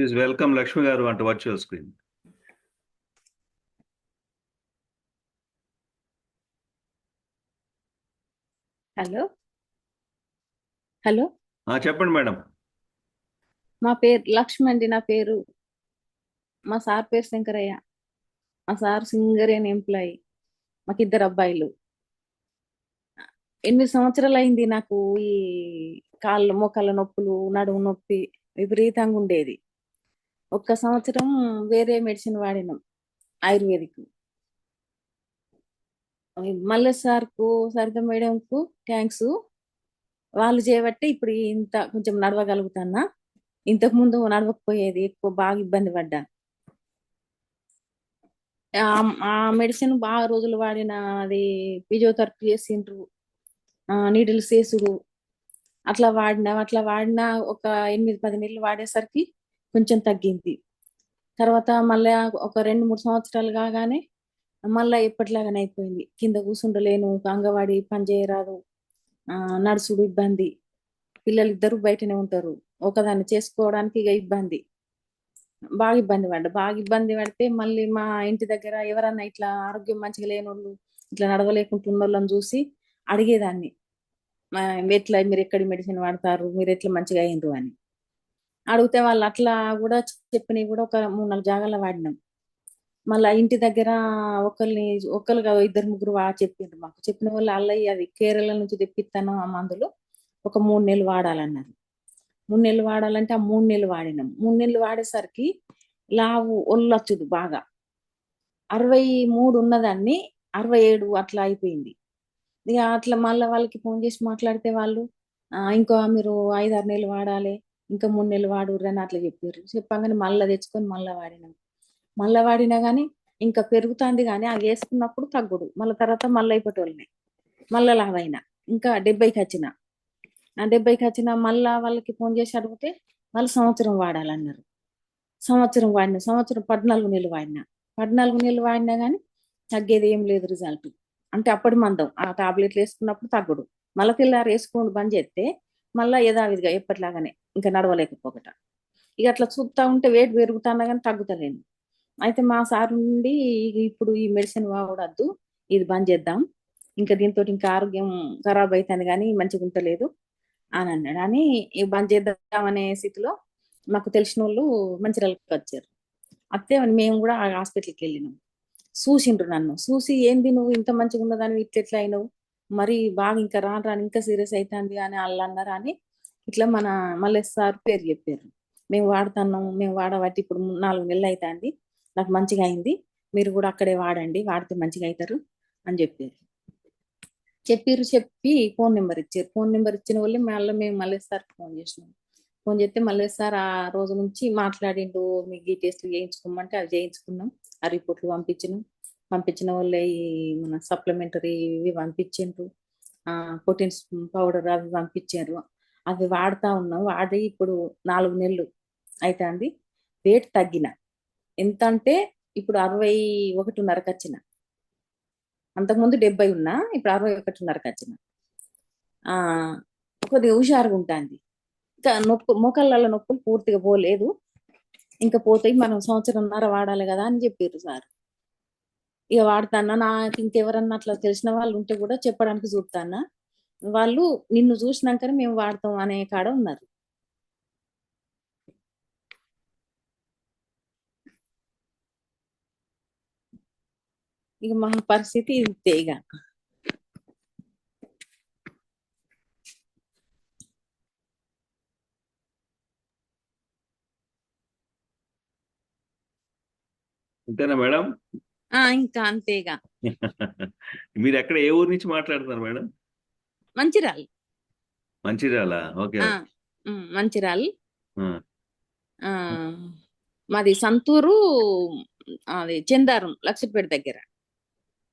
Please welcome Lakshmi garu onto virtual screen. Hello hello చెప్పండి madam. మా పేరు లక్ష్మి అండి. నా పేరు మా సార్ పేరు శంకరయ్య. మా సార్ సింగరేణి ఎంప్లాయీ. మాకు ఇద్దరు అబ్బాయిలు. 8 సంవత్సరాలు అయింది నాకు ఈ కాళ్ళు మోకాళ్ళ నొప్పులు, నడుము నొప్పి విపరీతంగా ఉండేది. 1 సంవత్సరం వేరే మెడిసిన్ వాడినాం, ఆయుర్వేదిక్. మల్లె సార్కు, సరిత మేడంకు థ్యాంక్స్. వాళ్ళు చేయబట్టి ఇప్పుడు ఇంత కొంచెం నడవగలుగుతానా. ఇంతకు ముందు నడవకపోయేది, ఎక్కువ బాగా ఇబ్బంది పడ్డా. ఆ మెడిసిన్ బాగా రోజులు వాడిన, అది ఫిజియోథెరపీ చేసిండ్రు, నీడిల్స్ చేసుడు, అట్లా వాడిన ఒక 8-10 నెలలు వాడేసరికి కొంచెం తగ్గింది. తర్వాత మళ్ళీ ఒక 2-3 సంవత్సరాలు కాగానే మళ్ళీ ఎప్పటిలాగానే అయిపోయింది. కింద కూర్చుండలేను, అంగవాడి పని చేయరాదు, నడుచుడు ఇబ్బంది. పిల్లలు ఇద్దరు బయటనే ఉంటారు, ఒకదాన్ని చేసుకోవడానికి ఇక ఇబ్బంది. బాగా ఇబ్బంది పడితే మళ్ళీ మా ఇంటి దగ్గర ఎవరన్నా ఇట్లా ఆరోగ్యం మంచిగా లేనోళ్ళు, ఇట్లా నడవలేకుంటున్న వాళ్ళని చూసి అడిగేదాన్ని, ఎట్లా మీరు ఎక్కడి మెడిసిన్ వాడతారు, మీరు ఎట్లా మంచిగా అయ్యిండ్రు అని అడిగితే వాళ్ళు అట్లా కూడా చెప్పినవి కూడా ఒక 3-4 జాగాలో వాడినాం. మళ్ళీ ఇంటి దగ్గర ఒకళ్ళు కాదు, 2-3 చెప్పిండ్రు. మాకు చెప్పిన వాళ్ళు అల్లయ్య అది కేరళ నుంచి తెప్పిస్తాను ఆ మందులు, ఒక 3 నెలలు వాడాలన్నారు. 3 నెలలు వాడాలంటే ఆ 3 నెలలు వాడినాం. 3 నెలలు వాడేసరికి లావు ఒళ్ళొచ్చుదు బాగా. 63 ఉన్నదాన్ని 67 అట్లా అయిపోయింది. ఇక అట్లా మళ్ళీ వాళ్ళకి ఫోన్ చేసి మాట్లాడితే వాళ్ళు ఇంకా మీరు 5-6 నెలలు వాడాలి, ఇంకా 3 నెలలు వాడుర్రి అని అట్లా చెప్పారు. చెప్పగానే మళ్ళీ తెచ్చుకొని మళ్ళా వాడినా కానీ ఇంకా పెరుగుతుంది, కానీ అది వేసుకున్నప్పుడు తగ్గుడు. మళ్ళీ తర్వాత మళ్ళీ అయిపోయేటోళ్ళని, మళ్ళీ లావైనా ఇంకా 70కి వచ్చిన. 70కి వచ్చిన మళ్ళా వాళ్ళకి ఫోన్ చేసి అడిగితే వాళ్ళు సంవత్సరం వాడాలన్నారు. సంవత్సరం 14 నెలలు వాడినా. 14 నెలలు వాడినా కానీ తగ్గేది ఏం లేదు రిజల్ట్. అంటే అప్పటి మందం ఆ టాబ్లెట్లు వేసుకున్నప్పుడు తగ్గుడు. మళ్ళీ తెల్లారు వేసుకోండి బంద్ చేస్తే మళ్ళీ యథావిధిగా ఎప్పటిలాగానే ఇంకా నడవలేకపోకట. ఇక అట్లా చూపుతా ఉంటే వెయిట్ పెరుగుతున్నా కానీ తగ్గుతలేను. అయితే మా సార్ నుండి ఇప్పుడు ఈ మెడిసిన్ వాడద్దు, ఇది బంద్ చేద్దాం, ఇంకా దీంతో ఇంకా ఆరోగ్యం ఖరాబ్ అవుతుంది కానీ మంచిగా ఉంటలేదు అని అన్నాడు. అని బంద్ చేద్దాం అనే స్థితిలో మాకు తెలిసిన వాళ్ళు మంచిర్యాలకు వచ్చారు. అత్తే మేము కూడా ఆ హాస్పిటల్కి వెళ్ళినాం. చూసిండ్రు నన్ను, చూసి ఏంది నువ్వు ఇంత మంచిగా ఉన్నదాన్ని ఇట్లా అయినావు, మరి బాగా ఇంకా రాను ఇంకా సీరియస్ అవుతుంది అని వాళ్ళు అన్నారు. అని ఇట్లా మన మల్లె సార్ పేరు చెప్పారు. మేము వాడబట్టి ఇప్పుడు 4 నెలలు అవుతుంది, నాకు మంచిగా అయింది, మీరు కూడా అక్కడే వాడండి, వాడితే మంచిగా అవుతారు అని చెప్పి ఫోన్ నెంబర్ ఇచ్చారు. ఫోన్ నెంబర్ ఇచ్చిన వాళ్ళు మళ్ళీ మేము మల్లేష్ సార్కి ఫోన్ చేసినాం. ఫోన్ చేస్తే మల్లేష్ సార్ ఆ రోజు నుంచి మాట్లాడిండు. మీకు ఈ టెస్ట్లు చేయించుకోమంటే అవి చేయించుకున్నాం, ఆ రిపోర్ట్లు పంపించిన వాళ్ళే ఈ మన సప్లిమెంటరీ ఇవి పంపించిండ్రు, ప్రోటీన్స్ పౌడర్ అవి పంపించారు. అవి వాడుతా ఉన్నాం. వాడి ఇప్పుడు 4 నెలలు అవుతుంది. వెయిట్ తగ్గిన. ఎంత అంటే ఇప్పుడు 61.5కి వచ్చిన. అంతకుముందు 70 ఉన్నా, ఇప్పుడు 61.5కి వచ్చిన. కొద్దిగా హుషారుగా ఉంటుంది. ఇంకా మోకాళ్ళ నొప్పులు పూర్తిగా పోలేదు, ఇంకా పోతాయి, మనం 1.5 సంవత్సరం వాడాలి కదా అని చెప్పారు సార్. ఇక వాడతానా. నాకు ఇంకెవరన్నా అట్లా తెలిసిన వాళ్ళు ఉంటే కూడా చెప్పడానికి చూస్తానా. వాళ్ళు నిన్ను చూసినాకనే మేము వాడతాం అనే కాడ ఉన్నారు. ఇక మా పరిస్థితి ఇంతే. ఇక అంతేనా మేడం? ఇంకా అంతేగా. మీరు ఎక్కడ, ఏ ఊరు నుంచి మాట్లాడుతున్నారు మేడం? మంచిర్యాల. ఓకే. మంచిర్యాల. మాది సంతూరు, అది చందారం లక్షపేట దగ్గర.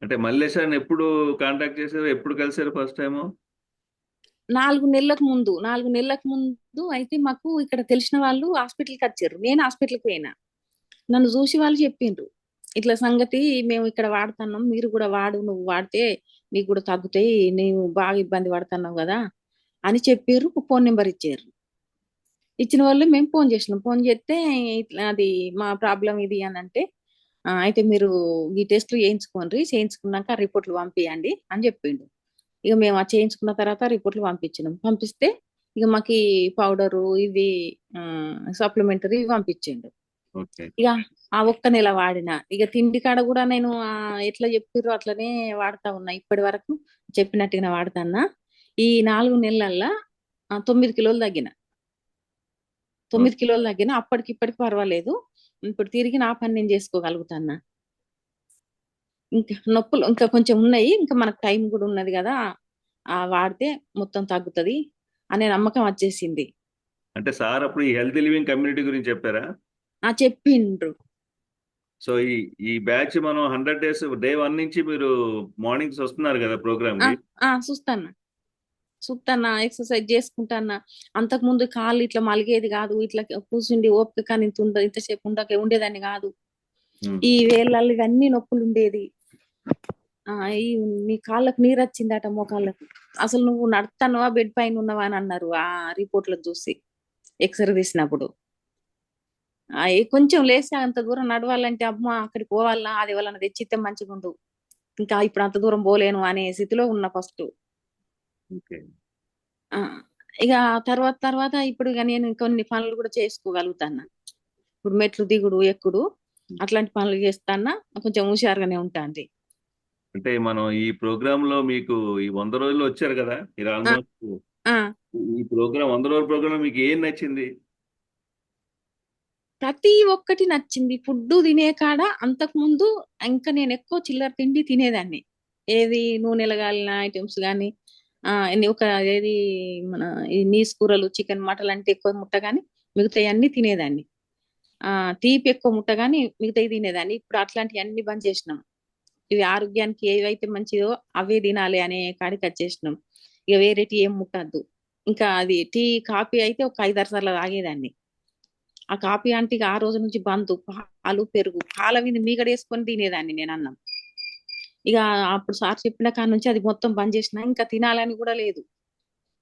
అంటే మల్లేశాన్ని ఎప్పుడు కాంటాక్ట్ చేశారు, ఎప్పుడు కలిసారు ఫస్ట్ టైము? 4 నెలలకు ముందు అయితే మాకు ఇక్కడ తెలిసిన వాళ్ళు హాస్పిటల్కి వచ్చారు. నేను హాస్పిటల్కి పోయినా. నన్ను చూసి వాళ్ళు చెప్పిండ్రు, ఇట్లా సంగతి మేము ఇక్కడ వాడుతున్నాం, మీరు కూడా వాడు, నువ్వు వాడితే మీకు కూడా తగ్గుతాయి, నీవు బాగా ఇబ్బంది పడుతున్నావు కదా అని చెప్పారు. ఫోన్ నెంబర్ ఇచ్చారు. ఇచ్చిన వాళ్ళు మేము ఫోన్ చేసినాం. ఫోన్ చేస్తే ఇట్లా అది మా ప్రాబ్లం ఇది అని అంటే, అయితే మీరు ఈ టెస్టులు చేయించుకోండి, చేయించుకున్నాక ఆ రిపోర్ట్లు పంపియండి అని చెప్పిండు. ఇక మేము ఆ చేయించుకున్న తర్వాత రిపోర్ట్లు పంపించినాం. పంపిస్తే ఇక మాకు ఈ పౌడరు ఇవి సప్లిమెంటరీ ఇవి పంపించిండు. ఓకే. ఇక ఆ ఒక్క నెల వాడిన. ఇక తిండి కాడ కూడా నేను ఎట్లా చెప్పిర్రో అట్లనే వాడతా ఉన్నా. ఇప్పటి వరకు చెప్పినట్టుగానే వాడతాన్నా. ఈ 4 నెలలల్లా 9 కిలోలు తగ్గిన. 9 ఓకే. కిలోలు తగ్గిన. అప్పటికి ఇప్పటికి పర్వాలేదు. ఇప్పుడు తిరిగి నా పని నేను చేసుకోగలుగుతాన్నా. ఇంకా నొప్పులు ఇంకా కొంచెం ఉన్నాయి. ఇంకా మనకు టైం కూడా ఉన్నది కదా! వాడితే మొత్తం తగ్గుతది అనే నమ్మకం వచ్చేసింది. అంటే సార్ అప్పుడు ఈ హెల్తీ లివింగ్ కమ్యూనిటీ గురించి చెప్పారా? చెప్పిండ్రు. సో ఈ ఈ బ్యాచ్ మనం 100 డేస్ డే 1 నుంచి మీరు మార్నింగ్స్ వస్తున్నారు కదా ప్రోగ్రామ్ ఆ! కి. చూస్తాన్నా. చూస్తాన్నా, ఎక్సర్సైజ్ చేసుకుంటాన్నా. అంతకుముందు కాళ్ళు ఇట్లా మలిగేది కాదు. ఇట్లా కూర్చుండి ఓపిక కానీ ఇంతసేపు ఉండేదాన్ని కాదు. ఉమ్. ఈ వేళ్ళల్లో ఇవన్నీ నొప్పులుండేది. ఆ ఈ నీ కాళ్ళకు నీరొచ్చిందట మోకాళ్ళకు. అసలు నువ్వు నడుత్తన్నావా బెడ్ పైన ఉన్నావా అని అన్నారు ఆ రిపోర్ట్‌లో చూసి. ఎక్స్‌రే తీసినప్పుడు. కొంచెం లేసి అంత దూరం నడవాలంటే అమ్మా అక్కడికి పోవాలా? అది ఎవలన్నా తెచ్చిస్తే మంచిగుండు. ఇంకా ఇప్పుడు అంత దూరం పోలేను అనే స్థితిలో ఉన్నా ఫస్ట్. ఓకే. ఆ! ఇగ తర్వాత తర్వాత ఇప్పుడు ఇగ నేను కొన్ని పనులు కూడా చేసుకోగలుగుతాన్నా. ఇప్పుడు మెట్లు దిగుడు, ఎక్కుడు అట్లాంటి పనులు చేస్తాన్నా. కొంచెం హుషారుగానే ఉంటాంది. అంటే మనం ఈ ప్రోగ్రామ్ లో మీకు ఈ 100 రోజులు వచ్చారు కదా, మీరు ఆ! ఆల్మోస్ట్ ఆ! ఈ ప్రోగ్రామ్ 100 రోజుల ప్రోగ్రామ్ మీకు ఏం నచ్చింది? ప్రతి ఒక్కటి నచ్చింది. ఫుడ్డు తినే కాడ అంతకుముందు ఇంకా నేనెక్కువ చిల్లర తిండి తినేదాన్ని. ఏది నూనెలో గాలిన ఐటెమ్స్ గానీ, ఒక ఏది మన ఈ నీసు కూరలు, చికెన్, మటన్ అంటే ఎక్కువ ముట్టగాని, మిగతాయన్నీ తినేదాన్ని. తీపి ఎక్కువ ముట్టగాని మిగతాయి తినేదాన్ని. ఇప్పుడు అట్లాంటియన్నీ బంద్ చేసినాం. ఇవి ఆరోగ్యానికి ఏవైతే మంచిదో అవే తినాలి అనే కాడికొచ్చేసినాం. ఇక వేరేటియి ఏం ముట్టొద్దు. ఇంకా అది టీ, కాఫీ అయితే ఒక 5, 6 సార్లు తాగేదాన్ని. ఆ కాఫీ అంటే ఇక ఆ రోజు నుంచి బంద్. పాలు, పెరుగు. పాల మీద మీగడేసుకొని తినేదాన్ని నేనన్నం. ఇక అప్పుడు సార్ చెప్పిన కాడ నుంచి అది మొత్తం బంద్ చేసినా. ఇంకా తినాలని కూడా లేదు.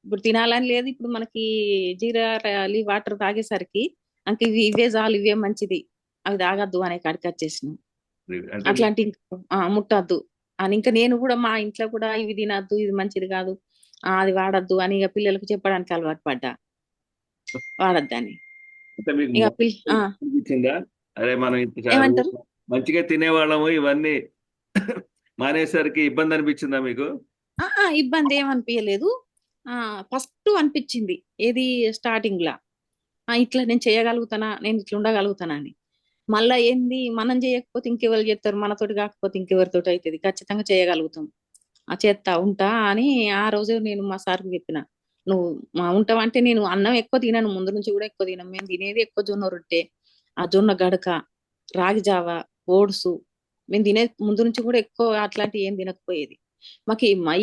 ఇప్పుడు తినాలని లేదు. ఇప్పుడు మనకి జీరా వాటర్ తాగేసరికి ఇంక ఇవే చాలు, ఇవే మంచిది. అవి తాగొద్దు అనే కాడికొచ్చేసినాం. అంటే అట్లాంటి ముట్టొద్దు అని ఇంకా నేను కూడా మా ఇంట్లో కూడా ఇవి తినొద్దు, ఇది మంచిది కాదు. అది వాడొద్దు అని ఇక పిల్లలకు చెప్పడానికి అలవాటు పడ్డా. వాడొద్దని. అంటే మీకు ఇక అనిపించిందా? అరే మనం ఇంత ఏమంటారు? మంచిగా తినేవాళ్ళము, ఇవన్నీ మానేసరికి ఇబ్బంది అనిపించిందా మీకు? ఇబ్బంది ఏమనిపియలేదు. ఫస్ట్ అనిపించింది. ఏది స్టార్టింగ్‌ల. ఇట్లా నేను చేయగలుగుతానా? నేను ఇట్లా ఉండగలుగుతానా అని. మళ్ళా ఏంది మనం చేయకపోతే ఇంకెవరు చేత్తరు? మనతోటి కాకపోతే ఇంకెవరితోటి అయితది. ఖచ్చితంగా చేయగలుగుతాం. చేత్తా, ఉంటా అని ఆ రోజు నేను మా సార్‌కి చెప్పిన. నువ్వు ఉంటావంటే నేను అన్నం ఎక్కువ తినను. ముందు నుంచి కూడా ఎక్కువ తినను. మేము తినేది ఎక్కువ జొన్న రొట్టె, ఆ జొన్న గడక, రాగి జావ, ఓట్సు. మేము తినేది ముందు నుంచి కూడా ఎక్కువ అట్లాంటివి ఏం తినకపోయేది.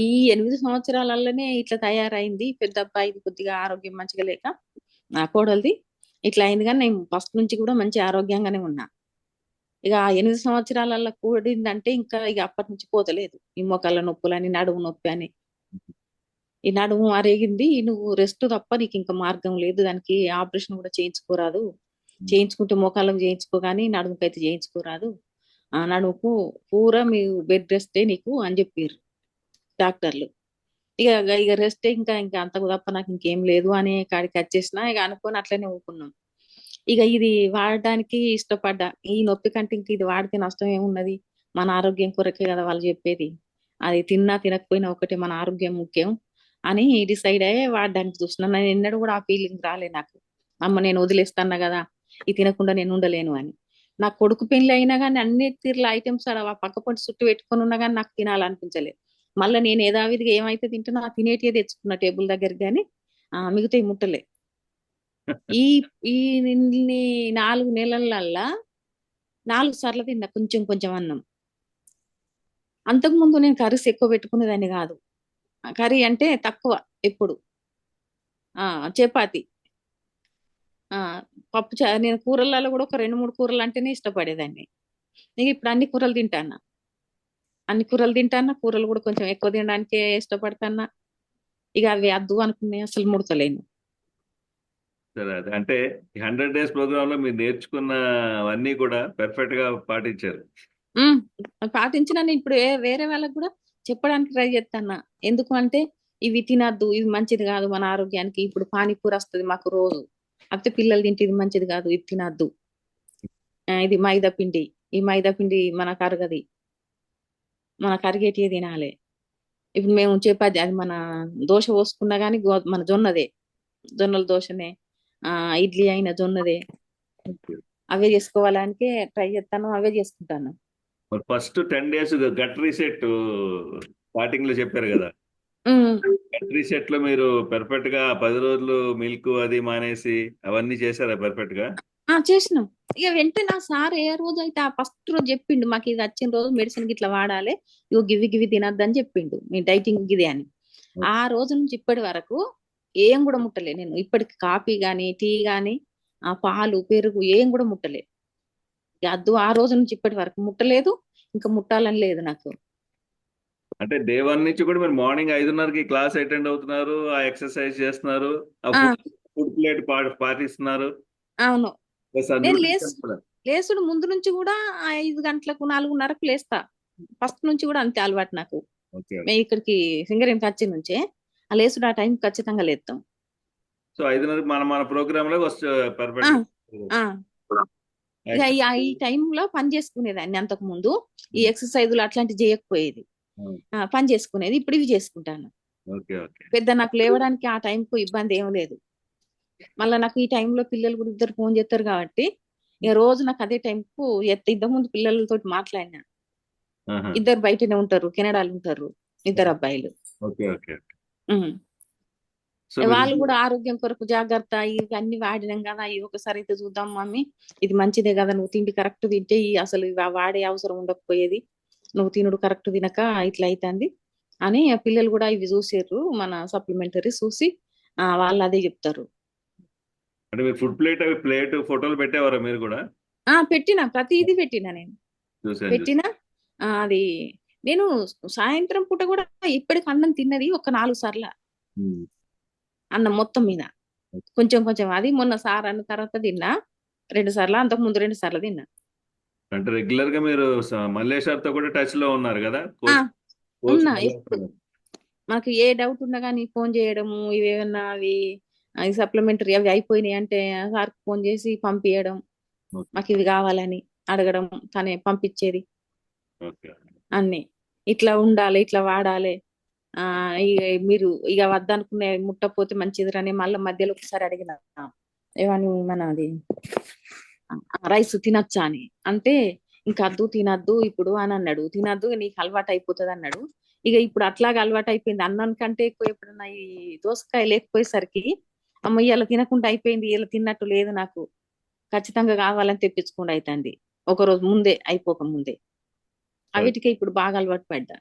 ఈ 8 సంవత్సరాలల్లనే ఇట్లా తయారైంది. పెద్ద అబ్బాయిది కొద్దిగా ఆరోగ్యం మంచిగా లేక, నా కోడలిది ఇట్లా అయింది గానీ నేను ఫస్ట్ నుంచి కూడా మంచి ఆరోగ్యంగానే ఉన్నా. ఇక ఆ 8 సంవత్సరాలల్ల కూడిందంటే ఇంకా ఇక అప్పటి నుంచి పోతలేదు. ఈ మోకాళ్ళ నొప్పులని, నడుము నొప్పి అని. ఈ నడుము అరిగింది. నువ్వు రెస్ట్ తప్ప నీకింక మార్గం లేదు. దానికి ఆపరేషన్ కూడా చేయించుకోరాదు. చేయించుకుంటే మోకాళ్ళకు చేయించుకో గానీ నడుముకైతే చేయించుకోరాదు. నడుముకు పూరా బెడ్ రెస్టే నీకు అని జెప్పిర్రు డాక్టర్లు. ఇగ ఇగ రెస్టే ఇంకా అంతకు తప్ప నాకింకేం లేదు అనే కాడికొచ్చేసినా. ఇగ అనుకోని అట్లనే ఊకున్నాం. ఇగ ఇది వాడడానికి ఇష్టపడ్డా. ఈ నొప్పి కంటే ఇంక ఇది వాడితే నష్టం ఏమున్నది? మన ఆరోగ్యం కొరకే గదా వాళ్ళు జెప్పేది. అది తిన్నా తినకపోయినా ఒకటే, మన ఆరోగ్యం ముఖ్యం అని డిసైడ్ అయ్యి వాడడానికి చూసిన. నేనెన్నడూ గూడా ఆ ఫీలింగ్ రాలే నాకు. అమ్మ నేను వదిలేస్తన్నా గదా! ఇది తినకుండా నేను ఉండలేను అని. నా కొడుకు పెళ్లి అయినా గాని అన్ని తీర్ల ఐటెమ్స్ ఆడ పక్క పొంటి చుట్టూ పెట్టుకొనున్నా గాని నాకు తినాలనిపించలే. మళ్ళా నేను యథావిధిగా ఏమైతే తింటానో ఆ తినేటియే తెచ్చుకున్న టేబుల్ దగ్గరికి గాని మిగతాయి ముట్టలే. ఈ ఈ ఇన్ని 4 నెలలల్లా 4 సార్లు తిన్నా కొంచెం కొంచెం అన్నం. అంతకుముందు నేను కర్రీస్ ఎక్కువ పెట్టుకునేదాన్ని గాదు. కర్రీ అంటే తక్కువ ఎప్పుడు. ఆ! చపాతీ. ఆ! నేను కూరలలో గూడా ఒక 2, 3 కూరలంటేనే ఇష్టపడేదాన్ని. ఇప్పుడు అన్ని కూరలు తింటాన్నా. అన్ని కూరలు తింటాన్నా. కూరలు గూడా కొంచెం ఎక్కువ తినడానికే ఇష్టపడతాన్నా. ఇగ అవి అద్దు అనుకున్నయి అసలు ముడతలేను. సరే అదే అంటే ఈ 100 డేస్ ప్రోగ్రామ్ లో మీరు నేర్చుకున్నవన్నీ కూడా పెర్ఫెక్ట్ గా పాటించారు. ఉమ్, పాటించిన నేను ఇప్పుడు వేరే వాళ్ళకి కూడా చెప్పడానికి ట్రై చేస్తాను. ఎందుకు అంటే ఇవి తినద్దు, ఇది మంచిది కాదు మన ఆరోగ్యానికి. ఇప్పుడు పానీపూరి వస్తుంది మాకు రోజు, అయితే పిల్లలు తింటే ఇది మంచిది కాదు, ఇది తినద్దు. ఇది మైదా పిండి, ఈ మైదా పిండి మనకు అరగది, మనకు అరిగేటివి తినాలి. ఇప్పుడు మేము చపాతి, అది మన దోశ పోసుకున్నా గానీ మన జొన్నదే, జొన్నల దోశనే. ఆ ఇడ్లీ అయినా జొన్నదే. ఓకే. అవే చేసుకోవాలనికే ట్రై చేస్తాను, అవే చేసుకుంటాను. మరి first 10 days gut reset starting లో చెప్పారు కదా. ఉమ్. గట్ రీసెట్ లో మీరు పెర్ఫెక్ట్ గా 10 రోజులు మిల్క్ అది మానేసి అవన్నీ చేశారా పెర్ఫెక్ట్ గా? చేసినాం. ఇక వెంటనే నా సార్ ఏ రోజు అయితే ఆ ఫస్ట్ రోజు చెప్పిండు, మాకు ఇది వచ్చిన రోజు మెడిసిన్ గిట్లా వాడాలి, ఇగో గివి గివి తినద్దని చెప్పిండు, మీ డైటింగ్ గిది అని. ఆ రోజు నుంచి ఇప్పటి వరకు ఏం కూడా ముట్టలే నేను. ఇప్పటికి కాఫీ గాని, టీ గాని, ఆ పాలు పెరుగు ఏం కూడా ముట్టలే. ఇక అద్దు ఆ రోజు నుంచి ఇప్పటి వరకు ముట్టలేదు, ఇంకా ముట్టాలని లేదు నాకు. అంటే డే 1 నుంచి కూడా మీరు మార్నింగ్ 5:30కి క్లాస్ అటెండ్ అవుతున్నారు, ఆ ఎక్సర్సైజ్ చేస్తున్నారు, ఆ ఆ ఫుడ్ ఫుడ్ ప్లేట్ పాటిస్తున్నారు, అవును. ప్లస్ ఆ నేను న్యూట్రిషన్ కూడా. లేసుడు ముందు నుంచి కూడా 5 గంటలకు 4:30కు లేస్తా. ఫస్ట్ నుంచి కూడా అంతే అలవాటు నాకు. ఓకే. మేము ఇక్కడికి సింగరేం కచ్చి నుంచే ఆ లేసుడు ఆ టైం ఖచ్చితంగా లేస్తాం. సో 5:30కి మన మన ప్రోగ్రామ్ లో వస్తే ఆ పర్ఫెక్ట్. ఆ ఇక ఈ టైంలో పని చేసుకునేదాన్ని అంతకు ముందు. ఈ ఎక్సర్సైజులు అట్లాంటివి చేయకపోయేది. పని చేసుకునేది, ఇప్పుడు ఇవి చేసుకుంటాను. ఓకే. ఓకే. పెద్ద నాకు లేవడానికి ఆ టైంకు ఇబ్బంది ఏం లేదు. మళ్ళీ నాకు ఈ టైంలో పిల్లలు కూడా ఇద్దరు ఫోన్ చేస్తారు కాబట్టి ఇక రోజు నాకు అదే టైంకు ఇంతకు ముందు పిల్లలతో మాట్లాడినా. ఆహా. ఇద్దరు బయటనే ఉంటారు, కెనడాలో ఉంటారు, ఇద్దరు అబ్బాయిలు. ఓకే. ఓకే. ఉమ్. సో మీరు వాళ్ళు కూడా ఆరోగ్యం కొరకు జాగ్రత్త, ఇవన్నీ వాడినాం కదా, ఇవి ఒకసారి అయితే చూద్దాం మమ్మీ, ఇది మంచిదే కదా, నువ్వు తిండి కరెక్ట్ తింటే అసలు ఇవి వాడే అవసరం ఉండకపోయేది, నువ్వు తినుడు కరెక్ట్ తినక ఇట్లా అవుతుంది అని ఆ పిల్లలు కూడా ఇవి చూసారు, మన సప్లిమెంటరీ చూసి వాళ్ళు అదే చెప్తారు. అంటే మీరు ఫుడ్ ప్లేట్ అవి ప్లేట్ ఫోటోలు పెట్టేవారా మీరు కూడా? పెట్టినా, ప్రతిదీ పెట్టినా నేను. చూసాను చూసాను. పెట్టినా అది నేను సాయంత్రం పూట కూడా ఇప్పటికి అన్నం తిన్నది ఒక 4 సార్లు. ఉమ్. అన్నం మొత్తం మీద కొంచెం కొంచెం, అది మొన్న సార్ అన్న తర్వాత తిన్నా 2 సార్లు, అంతకు ముందు 2 సార్లు తిన్నా. అంటే రెగ్యులర్ గా మీరు మల్లేశ్వర్ తో కూడా టచ్ లో ఉన్నారు కదా, ఆ కోచ్ కోచ్ ఉన్నా ఎప్పుడు. మల్లేశ్వర్. మనకు ఏ డౌట్ ఉన్నా కానీ ఫోన్ చేయడము, ఇవేమన్నా అవి సప్లిమెంటరీ అవి అయిపోయినాయి అంటే సార్కి ఫోన్ చేసి పంపించడం, ఓకే. మాకు ఇవి కావాలని అడగడం, తనే పంపించేది ఓకే. అన్ని. ఇట్లా ఉండాలి, ఇట్లా వాడాలి. ఆ ఇక మీరు ఇక వద్దనుకునే ముట్టపోతే మంచిదిరని మళ్ళీ మధ్యలో ఒకసారి అడిగిన, ఏమని మనది రైస్ తినొచ్చా అని అంటే, ఇంకా అద్దు తినద్దు ఇప్పుడు అని అన్నాడు. తినద్దు నీకు అలవాటు అయిపోతుంది అన్నాడు. ఇక ఇప్పుడు అట్లాగా అలవాటు అయిపోయింది. అన్నం కంటే ఎక్కువ ఎప్పుడన్నా ఈ దోసకాయ లేకపోయేసరికి అమ్మ ఇలా తినకుండా అయిపోయింది, ఇలా తిన్నట్టు లేదు నాకు, ఖచ్చితంగా కావాలని తెప్పించుకుండా అవుతుంది, ఒక రోజు ముందే అయిపోక ముందే. అవిటికే ఇప్పుడు బాగా అలవాటు పడ్డా.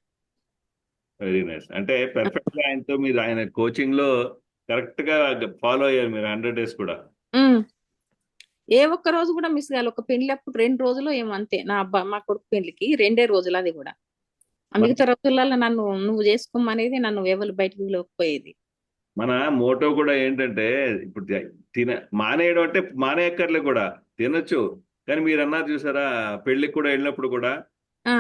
Very nice. అంటే పెర్ఫెక్ట్ గా ఆయనతో మీరు ఆయన కోచింగ్ లో కరెక్ట్ గా ఫాలో అయ్యారు మీరు 100 డేస్ కూడా. ఉమ్. ఏ ఒక్క రోజు కూడా మిస్ కాలే. ఒక పెళ్లి అప్పుడు 2 రోజులు ఏమో అంతే, మా కొడుకు పెళ్లికి 2 రోజులు, అది కూడా. ఆ మన మిగతా రోజులలో నన్ను నువ్వు చేసుకోమనేది, నన్ను ఎవరు బయటకు వెళ్ళకపోయేది. మన మోటో కూడా ఏంటంటే ఇప్పుడు తిన మానేయడం అంటే మానేయక్కర్లే కూడా, తినొచ్చు. కానీ మీరు అన్నారు చూసారా, పెళ్లికి కూడా వెళ్ళినప్పుడు కూడా ఆ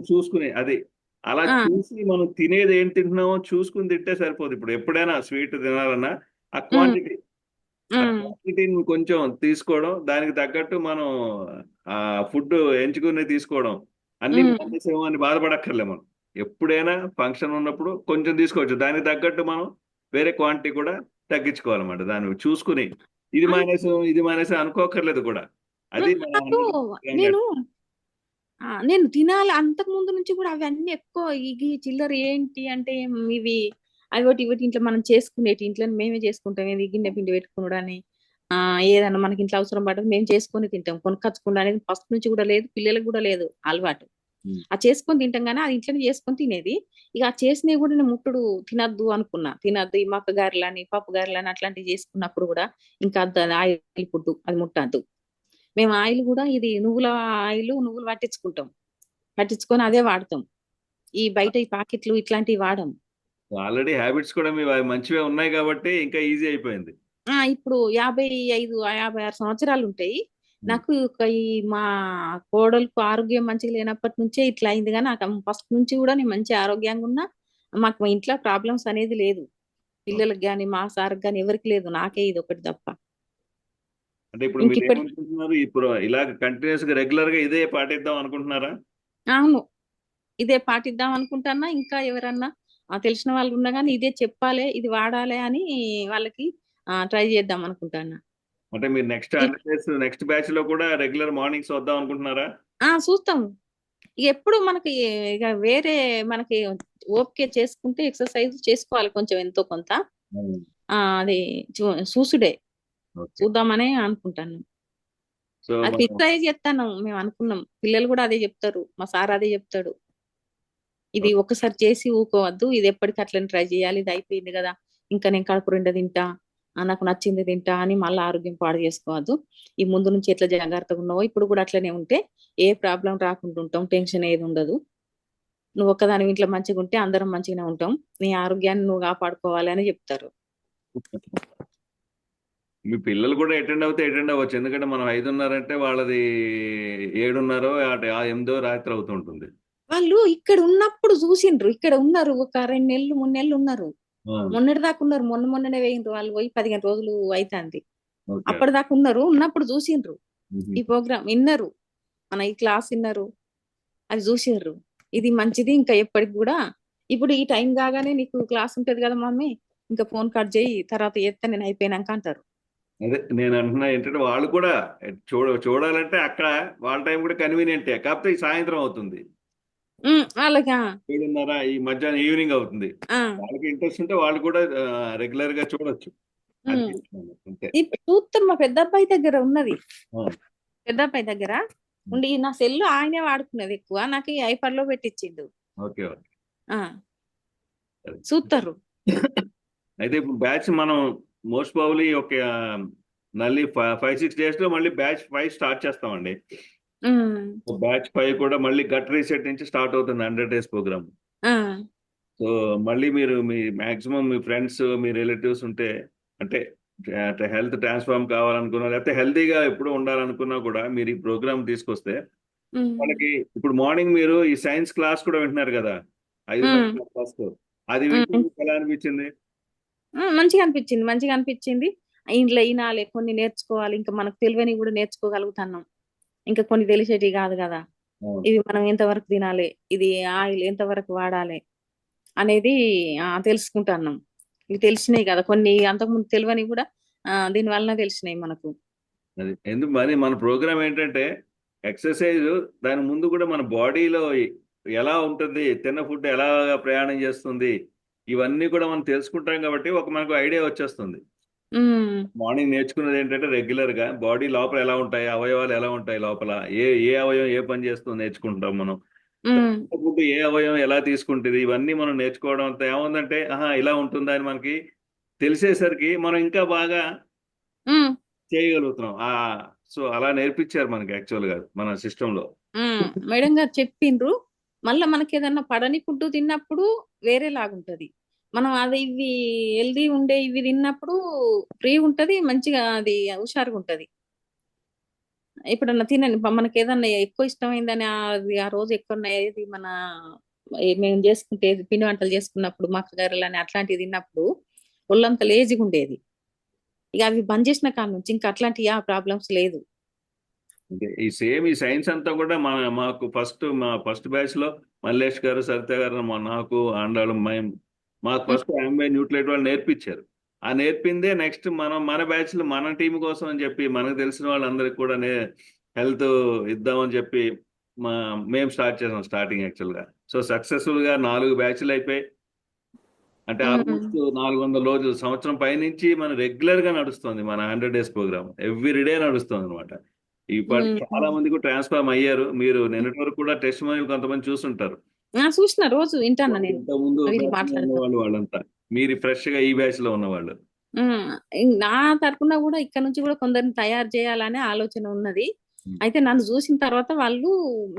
చూసుకుని అది అలా ఆ చూసి మనం తినేది ఏం తింటున్నామో చూసుకుని తింటే సరిపోదు. ఇప్పుడు ఎప్పుడైనా స్వీట్ తినాలన్నా ఆ ఉమ్ క్వాంటిటీ ఆ ఉమ్ క్వాంటిటీని కొంచెం తీసుకోవడం, దానికి తగ్గట్టు మనం ఆ ఫుడ్ ఎంచుకుని తీసుకోవడం. అన్ని ఉమ్ మానేసేమో అని బాధపడక్కర్లే మనం. ఎప్పుడైనా ఫంక్షన్ ఉన్నప్పుడు కొంచెం తీసుకోవచ్చు, దానికి తగ్గట్టు మనం వేరే క్వాంటిటీ కూడా తగ్గించుకోవాలన్నమాట. దాన్ని చూసుకుని ఇది మానేసాం అనుకోకర్లేదు కూడా. అది మన నాకు 100. నేను నేను తినాలి అంతకు ముందు నుంచి కూడా అవన్నీ ఎక్కువ. ఈ చిల్లర ఏంటి అంటే ఇవి అవి ఇవి ఇంట్లో మనం చేసుకునేటి, ఇంట్లో మేమే చేసుకుంటాం, ఏది గిన్నె పిండి పెట్టుకున్నాడు అని ఏదన్నా మనకి ఇంట్లో అవసరం పడదు, మేము చేసుకొని తింటాం, కొనుక్కొచ్చుకుండా అనేది ఫస్ట్ నుంచి కూడా లేదు, పిల్లలకు కూడా లేదు అలవాటు. ఆ చేసుకొని తింటాం కానీ అది ఇంట్లోనే చేసుకొని తినేది. ఇక ఆ చేసినవి కూడా నేను ముట్టుడు తినద్దు అనుకున్నా, తినద్దు ఈ మక్క గారెలని పప్పు గారెలని అట్లాంటివి చేసుకున్నప్పుడు కూడా ఇంకా అది ఆయిల్ ఫుడ్, అది ముట్టద్దు. మేము ఆయిల్ కూడా ఇది నువ్వుల ఆయిల్, నువ్వులు పట్టించుకుంటాం, పట్టించుకొని అదే వాడతాం. ఈ బయట ఈ పాకెట్లు ఇట్లాంటివి వాడం. ఆల్రెడీ హ్యాబిట్స్ కూడా మీ మంచివే ఉన్నాయి కాబట్టి ఇంకా ఈజీ అయిపోయింది. ఇప్పుడు 55, 56 సంవత్సరాలు ఉంటాయి. నాకు ఈ మా కోడలకు ఆరోగ్యం మంచిగా లేనప్పటి నుంచే ఇట్లా అయింది, కానీ నాకు ఫస్ట్ నుంచి కూడా నేను మంచి ఆరోగ్యంగా ఉన్నా. మాకు మా ఇంట్లో ప్రాబ్లమ్స్ అనేది లేదు. పిల్లలకు గాని మా సార్కి గాని ఎవరికి లేదు, నాకే ఇది ఒకటి తప్ప. అంటే ఇప్పుడు ఇంక మీరు ఇప్పటి ఏమనుకుంటున్నారు? ఇప్పుడు ఇలా కంటిన్యూస్ గా రెగ్యులర్ గా ఇదే పాటిద్దాం అనుకుంటున్నారా? అవును, ఇదే పాటిద్దాం అనుకుంటాన్నా. ఇంకా ఎవరన్నా తెలిసిన వాళ్ళు ఉన్నా కానీ ఇదే చెప్పాలి, ఇది వాడాలి అని వాళ్ళకి ట్రై చేద్దాం అనుకుంటాన్నా. అంటే మీరు నెక్స్ట్ ఇప్ 100 డేస్ నెక్స్ట్ బ్యాచ్ లో కూడా రెగ్యులర్ మార్నింగ్స్ వద్దాం అనుకుంటున్నారా? చూస్తాం. ఎప్పుడు మనకి ఇక వేరే మనకి ఓపిక చేసుకుంటే ఎక్సర్సైజ్ చేసుకోవాలి కొంచెం ఎంతో కొంత. అది చూసుడే ఓకే. చూద్దామనే అనుకుంటాను. సో అది మనం ఫిక్స్ అయ్యి చెప్తాను, మేము అనుకున్నాం. పిల్లలు కూడా అదే చెప్తారు, మా సార్ అదే చెప్తాడు. ఇది ఒక్కసారి చేసి ఊకోవద్దు, ఇది ఎప్పటికీ అట్లనే ట్రై చేయాలి. ఇది అయిపోయింది కదా, ఇంకా నేను కడుపు నిండా తింటా, నాకు నచ్చింది తింటా అని మళ్ళీ ఆరోగ్యం పాడు చేసుకోవద్దు. ఈ ముందు నుంచి ఎట్లా జాగ్రత్తగా ఉన్నావో ఇప్పుడు కూడా అట్లనే ఉంటే ఏ ప్రాబ్లం రాకుండా ఉంటాం, టెన్షన్ ఏది ఉండదు. నువ్వు ఒక్కదాని ఇంట్లో మంచిగా ఉంటే అందరం మంచిగానే ఉంటాం, నీ ఆరోగ్యాన్ని నువ్వు కాపాడుకోవాలి అని చెప్తారు. మీ పిల్లలు కూడా అటెండ్ అవ్వచ్చు, ఎందుకంటే మనం 5:30 అంటే వాళ్ళది 7:30 8 రాత్రి అవుతుంటుంది. వాళ్ళు ఇక్కడ ఉన్నప్పుడు చూసిండ్రు, ఇక్కడ ఉన్నారు, ఒక 2 నెలలు 3 నెలలు ఉన్నారు. ఆ, మొన్నటి దాకా ఉన్నారు, మొన్ననే వేయిండ్రు. వాళ్ళు పోయి 15 రోజులు అవుతుంది. ఓకే. అప్పటిదాకా ఉన్నారు, ఉన్నప్పుడు చూసిండ్రు, మ్మ్. ఈ ప్రోగ్రామ్ విన్నారు, మన ఈ క్లాస్ విన్నారు, అది చూసిండ్రు. ఇది మంచిది, ఇంకా ఎప్పటికి కూడా. ఇప్పుడు ఈ టైం కాగానే నీకు క్లాస్ ఉంటది కదా మమ్మీ, ఇంకా ఫోన్ కట్ చేయి, తర్వాత చేస్తా నేను అయిపోయినాక అంటారు. అదే నేను అంటున్నా ఏంటంటే వాళ్ళు కూడా చూడాలంటే అక్కడ వాళ్ళ టైం కూడా కన్వీనియంటే, కాకపోతే ఈ సాయంత్రం అవుతుంది, అలాగా. 7:30 ఈ మధ్యాహ్నం ఈవినింగ్ అవుతుంది. ఆ, వాళ్ళకి ఇంట్రెస్ట్ ఉంటే వాళ్ళు కూడా రెగ్యులర్ గా చూడొచ్చు. అది ఉమ్. చెప్తున్నాను అంతే. ఇప్పుడు చూస్తాం, మా పెద్ద అబ్బాయి దగ్గర ఉన్నది. ఆ, పెద్ద అబ్బాయి దగ్గర ఉండి నా సెల్ ఆయనే వాడుకున్నది ఎక్కువ, నాకు ఈ ఐపాడ్ లో పెట్టించిండు. Okay okay. ఆ, సరే. చూస్తారు. అయితే ఇప్పుడు బ్యాచ్ మనం మోస్ట్ ప్రాబబ్లీ ఒక మళ్ళీ 5-6 డేస్ లో మళ్ళీ బ్యాచ్ 5 స్టార్ట్ చేస్తామండి. ఉమ్, బ్యాచ్ 5 కూడా మళ్ళీ గట్ రీసెట్ నుంచి స్టార్ట్ అవుతుంది, 100 డేస్ ప్రోగ్రామ్. ఆ, సో మళ్ళీ మీరు మీ మాక్సిమం మీ ఫ్రెండ్స్ మీ రిలేటివ్స్ ఉంటే, అంటే హెల్త్ ట్రాన్స్ఫార్మ్ కావాలనుకున్నా లేకపోతే హెల్తీగా ఎప్పుడు ఉండాలనుకున్నా కూడా మీరు ఈ ప్రోగ్రామ్ తీసుకొస్తే ఉమ్, వాళ్ళకి. ఇప్పుడు మార్నింగ్ మీరు ఈ సైన్స్ క్లాస్ కూడా వింటున్నారు కదా, 5:30 ఉమ్, క్లాస్, అది వింటే ఉమ్. మీకు ఎలా అనిపించింది? మంచిగా అనిపించింది, మంచిగా అనిపించింది. ఇంట్లో వినాలి, కొన్ని నేర్చుకోవాలి, ఇంకా మనకు తెలియని కూడా నేర్చుకోగలుగుతున్నాం. ఇంకా కొన్ని తెలిసేటివి కాదు కదా, అవును. ఇవి మనం ఎంతవరకు తినాలి, ఇది ఆయిల్ ఎంతవరకు వాడాలి అనేది తెలుసుకుంటున్నాం. ఇవి తెలిసినాయి కదా కొన్ని, అంతకుముందు తెలియని కూడా దీని వలన తెలిసినాయి మనకు. అది ఎందుకు మరి మన ప్రోగ్రామ్ ఏంటంటే ఎక్సర్సైజ్, దాని ముందు కూడా మన బాడీలో ఎలా ఉంటుంది, తిన్న ఫుడ్ ఎలా ప్రయాణం చేస్తుంది, ఇవన్నీ కూడా మనం తెలుసుకుంటాం కాబట్టి ఒక మనకు ఐడియా వచ్చేస్తుంది. ఉమ్, మార్నింగ్ నేర్చుకున్నది ఏంటంటే రెగ్యులర్ గా బాడీ లోపల ఎలా ఉంటాయి, అవయవాలు ఎలా ఉంటాయి, లోపల ఏ ఏ అవయవం ఏ పని చేస్తుందో నేర్చుకుంటాం మనం. ఉమ్, ఫుడ్ ఏ అవయవం ఎలా తీసుకుంటుంది, ఇవన్నీ మనం నేర్చుకోవడం అంతా ఏముందంటే, ఆహా ఇలా ఉంటుందా అని మనకి తెలిసేసరికి మనం ఇంకా బాగా ఉమ్, చేయగలుగుతున్నాం. సో అలా నేర్పించారు మనకి యాక్చువల్ గా మన సిస్టమ్ లో. మేడం గారు చెప్పిండ్రు. మళ్ళా మనకి ఏదన్నా పడని ఫుడ్ తిన్నప్పుడు వేరే లాగుంటది. మనం అది ఇవి హెల్దీ ఉండే ఇవి తిన్నప్పుడు ఫ్రీ ఉంటది, మంచిగా అది హుషారుగా ఉంటది. ఎప్పుడన్నా తినండి, మనకి ఏదన్నా ఎక్కువ ఇష్టమైందని అది ఆ రోజు ఎక్కువ ఏది మన మేము చేసుకుంటే పిండి వంటలు చేసుకున్నప్పుడు మక్కగారెలు అని అట్లాంటివి తిన్నప్పుడు ఒళ్ళంతా లేజిగా ఉండేది. ఇక అవి బంద్ చేసిన కాడ నుంచి ఇంకా అట్లాంటి ప్రాబ్లమ్స్ లేదు. అంటే ఈ సైన్స్ అంతా కూడా మాకు మా ఫస్ట్ బ్యాచ్ లో మల్లేష్ గారు, సరిత గారు, నాకు ఆండాಳು మాకు ఉమ్, ఫస్ట్ ఎంబై న్యూట్లైట్ వాళ్ళు నేర్పించారు. ఆ నేర్పిందే నెక్స్ట్ మన బ్యాచ్ లో మన టీం కోసం అని చెప్పి మనకు తెలిసిన వాళ్ళందరికీ కూడా హెల్త్ ఇద్దామని చెప్పి మా మేము స్టార్ట్ చేసాం స్టార్టింగ్ యాక్చువల్ గా. సో సక్సెస్ఫుల్ గా 4 బ్యాచ్లు అయిపోయి, అంటే ఉమ్, ఆల్మోస్ట్ 400 రోజులు, సంవత్సరం పైనుంచి మన రెగ్యులర్ గా నడుస్తుంది మన 100 డేస్ ప్రోగ్రామ్, ఎవ్రీ డే నడుస్తుంది అనమాట. ఇప్పటి చాలా ఉమ్. మంది కూడా ట్రాన్స్ఫార్మ్ అయ్యారు. మీరు నిన్నటి వరకు కూడా టెస్ట్ కొంతమంది చూస్తుంటారు. చూసిన రోజు వింటాను నేను, ఇంత ముందు వీళ్ళు బ్యాచ్ లో ఉన్న మాట్లాడతారు. వాళ్ళు వాళ్ళంతా, మీరు ఫ్రెష్ గా ఈ బ్యాచ్ లో ఉన్నవాళ్ళు. ఉమ్, నా తరపున కూడా ఇక్కడ నుంచి కూడా కొందరిని తయారు చేయాలనే ఆలోచన ఉన్నది. అయితే నన్ను చూసిన తర్వాత వాళ్ళు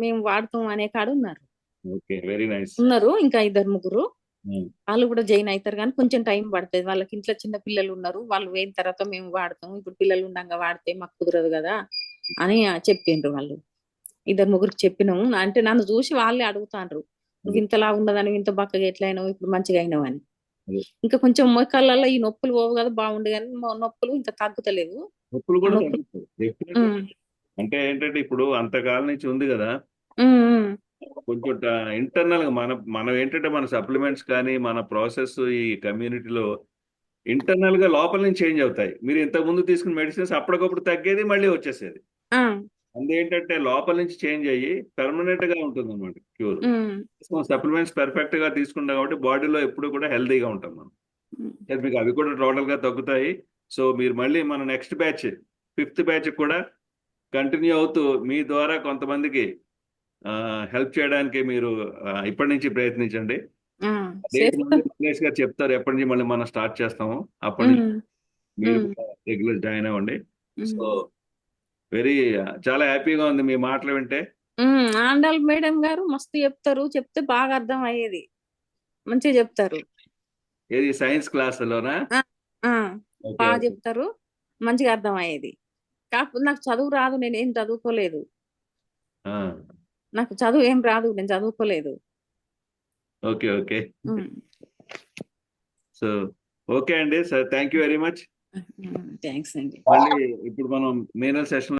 మేము వాడుతాం అనే కాడు ఉన్నారు. Okay, very nice. ఉన్నారు ఇంకా 2 3. ఉమ్, వాళ్ళు కూడా జాయిన్ అవుతారు కానీ కొంచెం టైం పడుతుంది. వాళ్ళకి ఇంట్లో చిన్న పిల్లలు ఉన్నారు, వాళ్ళు పోయిన తర్వాత మేము వాడతాం, ఇప్పుడు పిల్లలు ఉండగా వాడితే మాకు కుదరదు కదా అని చెప్పిండ్రు వాళ్ళు. ఇద్దరు ముగ్గురికి చెప్పినాము. అంటే నన్ను చూసి వాళ్ళే అడుగుతాండ్రు, నువ్వు అదే ఇంతలా ఉన్నదని ఇంత బక్కగా ఎట్లా అయినావు, ఇప్పుడు మంచిగా అయినావు అని. అదే ఇంకా కొంచెం మోకాళ్ళలో ఈ నొప్పులు పోవు కదా, బాగుండు కానీ నొప్పులు ఇంకా తగ్గుతలేవు. నొప్పులు ఆ కూడా నొప్పులు. తగ్గుతాయి డెఫినెట్. ఉమ్, అంటే ఏంటంటే ఇప్పుడు అంతకాలం నుంచి ఉంది కదా, ఉమ్, ఉమ్, కొంచెం ఇంటర్నల్ గా మనం ఏంటంటే మన సప్లిమెంట్స్ కానీ మన ప్రాసెస్ ఈ కమ్యూనిటీలో ఇంటర్నల్ గా లోపల నుంచి చేంజ్ అవుతాయి. మీరు ఇంతకు ముందు తీసుకున్న మెడిసిన్స్ అప్పటికప్పుడు తగ్గేది మళ్ళీ వచ్చేసేది. ఆ, ఏంటంటే లోపల నుంచి చేంజ్ అయ్యి పెర్మనెంట్ గా ఉంటుంది అనమాట క్యూర్. ఉమ్, సప్లిమెంట్స్ పర్ఫెక్ట్ గా తీసుకుంటాం కాబట్టి బాడీలో ఎప్పుడు కూడా హెల్తీగా ఉంటాం మనం. ఉమ్, అయితే మీకు అవి కూడా టోటల్ గా తగ్గుతాయి. సో మీరు మళ్ళీ మన నెక్స్ట్ బ్యాచ్, ఫిఫ్త్ బ్యాచ్ కూడా కంటిన్యూ అవుతూ మీ ద్వారా కొంతమందికి హెల్ప్ చేయడానికి మీరు ఇప్పటి నుంచి ప్రయత్నించండి. ఆ, డేట్ చేస్తా. మళ్ళీ మల్లేష్ గారు చెప్తారు ఎప్పటి నుంచి మళ్ళీ మనం స్టార్ట్ చేస్తాము. అప్పటి నుంచి ఉమ్, మీరు ఉమ్, కూడా రెగ్యులర్ జాయిన్ అవ్వండి. సో ఉమ్. వెరీ చాలా హ్యాపీగా ఉంది మీ మాటలు వింటే. ఆండాల్ మేడం గారు మస్తు చెప్తారు, చెప్తే బాగా అర్థం అయ్యేది, మంచిగా చెప్తారు. ఏది సైన్స్ క్లాసులోనా? ఆ, ఆ, ఓకే బాగా ఓకే. చెప్తారు, మంచిగా అర్థం అయ్యేది. కాకపోతే నాకు చదువు రాదు, నేనేం చదువుకోలేదు. ఆ, నాకు చదువు ఏం రాదు, నేను చదువుకోలేదు. Okay okay. Um, so okay అండి sir, thank you very much. Thanks అండి. మళ్ళీ ఇప్పుడు మనం మెయిన్ సెషన్